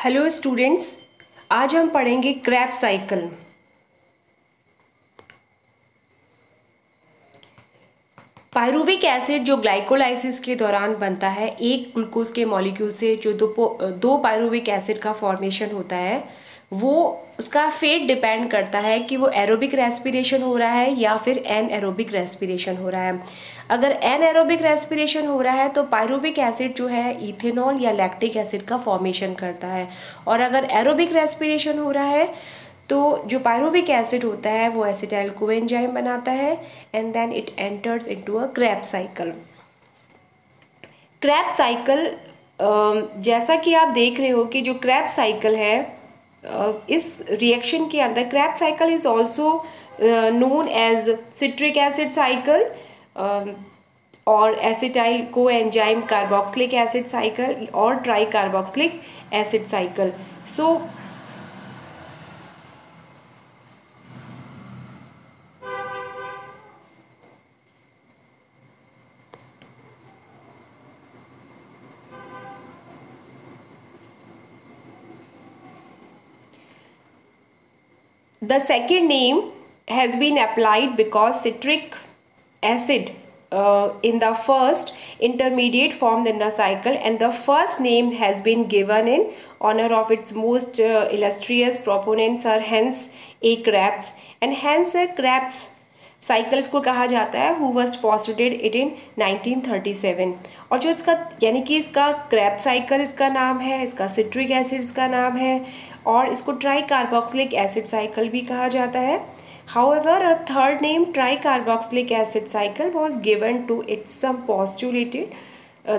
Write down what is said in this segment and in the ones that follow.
Hello students, आज हम पढ़ेंगे क्रेब्स साइकिल। पायरुविक एसिड जो ग्लाइकोलाइसिस के दौरान बनता है एक ग्लूकोज के मॉलिक्यूल से, जो दो पायरुविक एसिड का फॉर्मेशन होता है, वो उसका फेट डिपेंड करता है कि वो एरोबिक रेस्पिरेशन हो रहा है या फिर एन एरोबिक रेस्पिरेशन हो रहा है। अगर एन एरोबिक रेस्पिरेशन हो रहा है तो पायरुविक एसिड जो है इथेनॉल या लैक्टिक एसिड का फॉर्मेशन करता है, और अगर एरोबिक रेस्पिरेशन हो रहा है तो जो पायरुविक एसिड होता है वो एसिटाइल कोएंजाइम बनाता है and then it enters into a Krebs cycle. Krebs cycle, जैसा कि आप देख रहे हो कि जो क्रेब्स साइकिल है, इस रिएक्शन के अंदर Krebs cycle is also known as citric acid cycle और acetyl coenzyme carboxylic acid cycle और tricarboxylic acid cycle. So the second name has been applied because citric acid in the first intermediate formed in the cycle, and the first name has been given in honor of its most illustrious proponent Sir Hans A. Krebs, and Hans A. Krebs cycle इसको कहा जाता है, who was fostered it in 1937। और जो इसका यानी कि इसका क्रैब साइकिल इसका नाम है, इसका सिट्रिक एसिड इसका नाम है, और इसको ट्राई कार्बोक्सिलिक एसिड साइकिल भी कहा जाता है। However, a third name tricarboxylic acid cycle was given to it. Some postulated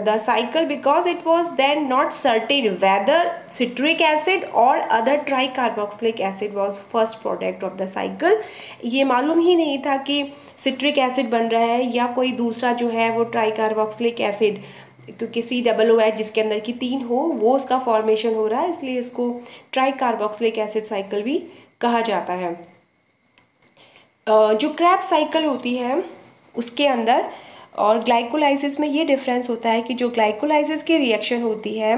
the cycle because it was then not certain whether citric acid or other tricarboxylic acid was first product of the cycle. ये मालूम ही नहीं था कि citric acid बन रहा है या कोई दूसरा जो है वो tricarboxylic acid, क्योंकि COO है जिसके अंदर की 3 हो वो उसका फॉर्मेशन हो रहा है, इसलिए इसको ट्राइकार्बोक्सिलिक एसिड साइकिल भी कहा जाता है। जो क्रेब्स साइकिल होती है उसके अंदर और ग्लाइकोलाइसिस में ये डिफरेंस होता है कि जो ग्लाइकोलाइसिस की रिएक्शन होती है,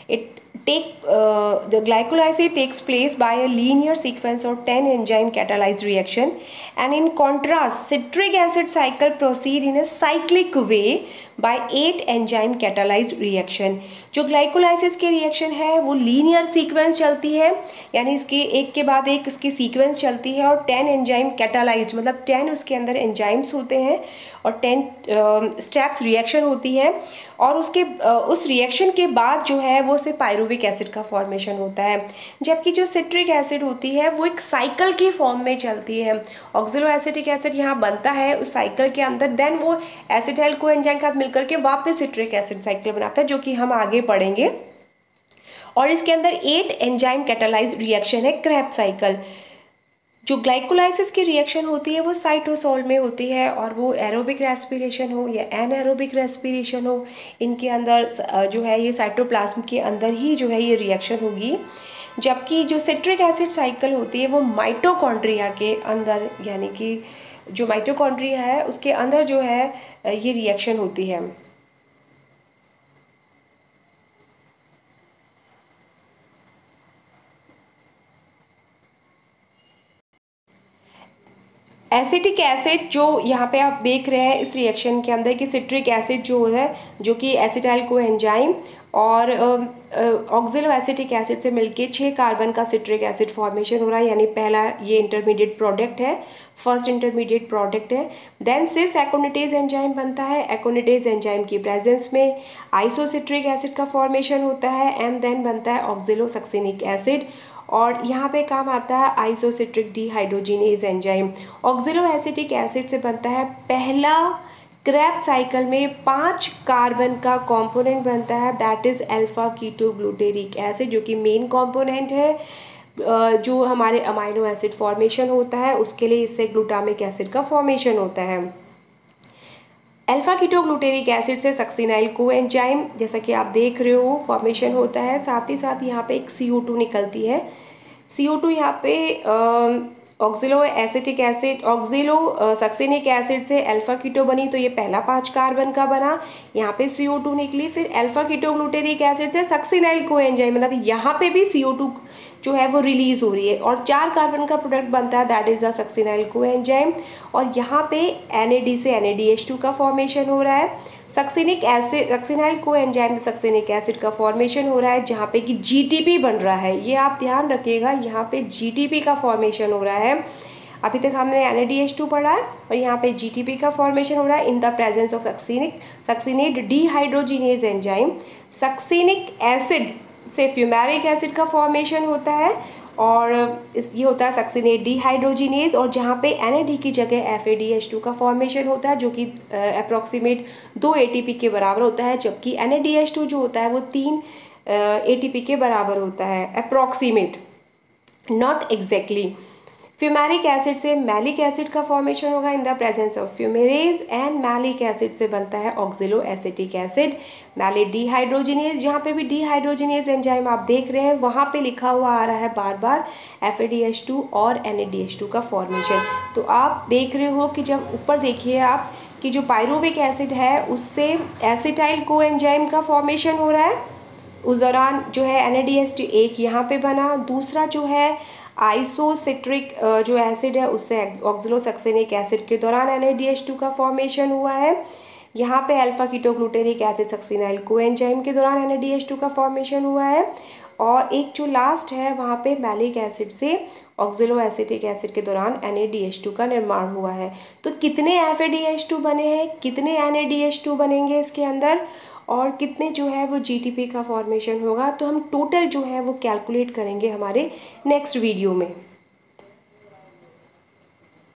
it the glycolysis takes place by a linear sequence of 10 enzyme catalyzed reaction, and in contrast citric acid cycle proceed in a cyclic way by 8 enzyme catalyzed reaction। जो glycolysis की reaction है वो linear sequence चलती है, यानी इसके एक के बाद एक इसकी सीक्वेंस चलती है, और 10 एंजाइम कैटालाइज्ड मतलब 10 उसके अंदर एंजाइम्स होते हैं और 10 स्टेप्स रिएक्शन होती है, और उसके उस रिएक्शन के बाद जो है वो सिर्फ पायरुविक एसिड का फॉर्मेशन होता है। जबकि जो सिट्रिक एसिड होती है वो एक साइकिल की फॉर्म में चलती है, ऑक्सिलो एसिटिक एसिड यहाँ बनता है उस साइकिल के अंदर, देन वो एसिटाइल कोएंजाइम के साथ मिलकर के वापस सिट्रिक एसिड साइकिल बनाता है, जो कि हम आगे पढ़ेंगे। और इसके अंदर 8 एंजाइम कैटालाइज्ड रिएक्शन है क्रेब्स साइकिल। जो ग्लाइकोलाइसिस की रिएक्शन होती है वो साइटोसोल में होती है, और वो एरोबिक रेस्पिरेशन हो या एनएरोबिक रेस्पिरेशन हो, इनके अंदर जो है ये साइटोप्लाज्म के अंदर ही जो है ये रिएक्शन होगी। जबकि जो सिट्रिक एसिड साइकिल होती है वो माइटोकॉन्ड्रिया के अंदर, यानी कि जो माइटोकॉन्ड्रिया है उसके अंदर जो है ये रिएक्शन होती है। एसिटिक एसिड जो यहाँ पे आप देख रहे हैं इस रिएक्शन के अंदर कि सिट्रिक एसिड जो है, जो कि एसिटाइल कोएंजाइम और ऑक्सिलो एसिटिक एसिड से मिलके 6 कार्बन का सिट्रिक एसिड फॉर्मेशन हो रहा है, यानी पहला ये इंटरमीडिएट प्रोडक्ट है, फर्स्ट इंटरमीडिएट प्रोडक्ट है। देन सिस एकोनिटेज एंजाइम बनता है, एकोनिटेज एंजाइम की प्रेजेंस में आइसोसिट्रिक एसिड का फॉर्मेशन होता है, एंड देन बनता है ऑक्सिलो सक्सिनिक एसिड, और यहाँ पे काम आता है isocitric dehydrogenase enzyme. Oxalo acetic acid से बनता है पहला क्रेब्स साइकिल में 5 कार्बन का कंपोनेंट बनता है, that is alpha keto glutaric acid, जो कि मेन कंपोनेंट है जो हमारे अमाइनो एसिड फॉर्मेशन होता है उसके लिए इससे ग्लूटामिक एसिड का फॉर्मेशन होता है। अल्फा कीटो ग्लूटेरिक एसिड से सक्सिनाइल कोएंजाइम जैसा कि आप देख रहे हो फॉर्मेशन होता है, साथ ही साथ यहाँ पे एक CO2 निकलती है। CO2 यहाँ पे oxalo acetic acid, oxalo succinic acid से अल्फा कीटो बनी, तो ये पहला 5 कार्बन का बना, यहाँ पे CO2 निकली। फिर अल्फा कीटो ग्लूटेरिक एसिड से सक्सिनाइल कोएंजाइम बना, तो यहाँ पे भी CO2 जो है वो रिलीज हो रही है और 4 कार्बन का प्रोडक्ट बनता है, that is the succinyl coenzyme. और यहाँ पे NAD से NADH2 का फॉर्मेशन हो रहा है। सक्सिनिक एसिड, सक्सिनाइल कोएंजाइम से सक्सिनिक एसिड का फॉर्मेशन हो रहा है, जहाँ पे कि GTP बन रहा है। ये आप ध्यान रखिएगा, यहाँ पे GTP का फॉर्मेशन हो रहा है। अभी तक हमने NADH2 पढ़ा है और यहाँ पे GTP का फॉर्मेशन हो रहा है इन the presence of succinate dehydrogenase enzyme. Succinic acid से फ्यूमेरिक एसिड का फॉर्मेशन होता है और ये होता है सक्सिनेट डिहाइड्रोजिनेज, और जहाँ पे NAD की जगह FADH2 का फॉर्मेशन होता है, जो कि अप्रॉक्सीमेट 2 ATP के बराबर होता है, जबकि NADH2 जो होता है वो 3 ATP के बराबर होता है, approximate, not exactly. Fumaric acid से मैलिक एसिड का फॉर्मेशन होगा in the presence of fumarase, and malic acid से बनता है oxaloacetic acid. Malic dehydrogenase, जहाँ पे भी डिहाइड्रोजिनेज एंजाइम आप देख रहे हैं वहाँ पे लिखा हुआ आ रहा है बार बार FADH2 और NADH2 का फॉर्मेशन। तो आप देख रहे हो कि जब ऊपर देखिए आप कि जो पायरुविक एसिड है उससे एसिटाइल कोएंजाइम का फॉर्मेशन हो रहा है, उस दौरान जो है NADH2 एक यहाँ पे बना, दूसरा जो है आइसोसिट्रिक जो एसिड है उससे ऑक्सिलोसक्सिनिक एसिड के दौरान NADH2 का फॉर्मेशन हुआ है। यहाँ पे alpha ketoglutaric acid succinyl coenzyme के दौरान NADH2 का फॉर्मेशन हुआ है। और एक जो लास्ट है वहाँ पे मैलिक एसिड से ऑक्सिलो एसिटिक एसिड के दौरान NADH2 का निर्माण हुआ है। तो कितने FADH2 बने हैं, कितने NADH2 बनेंगे इसके अंदर, और कितने जो है वो GTP का फॉर्मेशन होगा, तो हम टोटल जो है वो कैलकुलेट करेंगे हमारे नेक्स्ट वीडियो में।